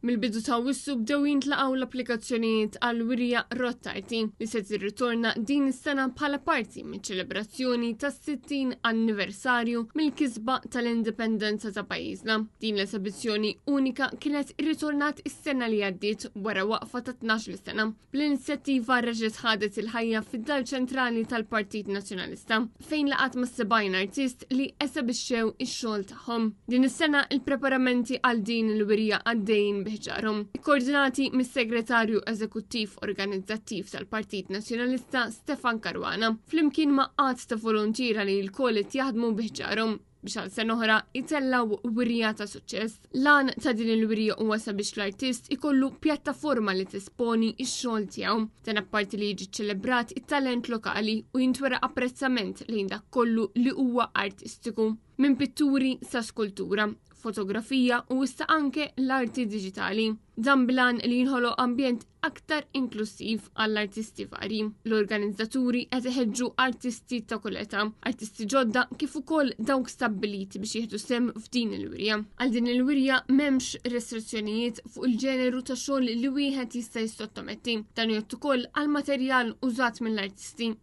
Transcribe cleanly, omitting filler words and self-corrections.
Mill-bidu ta' wissu bdew jintlaqgħu l-applikazzjonijiet għal wirja Rottarti li se tirritorna din is-sena bħala parti minn ċelebrazzjoni tas-60 anniversarju mill-kisba tal-indipendenza ta' pajjiżna. Din l-esibizzjoni unika kienet irritornat is-sena li għaddiet wara waqfa ta' 12 sena. Bl-inizjattiva reġgħet ħadet il-ħajja fid-Dal ċentrali tal-Partit Nazzjonalista fejn laqat ma' 70 artist li esibixxew ix-xogħol tagħhom. Din is-sena il-preparamenti għal din il-wirja għaddejjin biħġarhom, koordinati mis-Segretarju Eżekuttiv Organizzattiv tal-Partit Nazzjonalista Stefan Caruana, flimkien ma' qatt ta' volontira li l-koll jaħdmu biħġarhom biex għal sena oħra jitellaw wirja ta' suċċess. Lan ta' din il-wirja huwa sabiex l-artist ikollu pjattaforma li tisponi x-xogħol tiegħu. Dan apparti li jiġi ċelebrat it-talent lokali u jintwera apprezzament lejn dak kollu li huwa artistiku. Minn pitturi sa' skultura, fotografija u issa anke l-arti digitali. Dan bilan li jinħolo ambjent aktar inklusiv għall-artisti vari. L-organizzaturi qed iħeġġu artisti ta' kull età, artisti ġodda kif ukoll dawk stabbiliti biex jieħdu sem f'din il-wirja. Għal din il-wirja m'hemmx restrizzjonijiet fuq il-ġeneru ta' xogħol li wieħed jista' jissottometti. Dan jgħid ukoll għal materjal użat mill-artisti.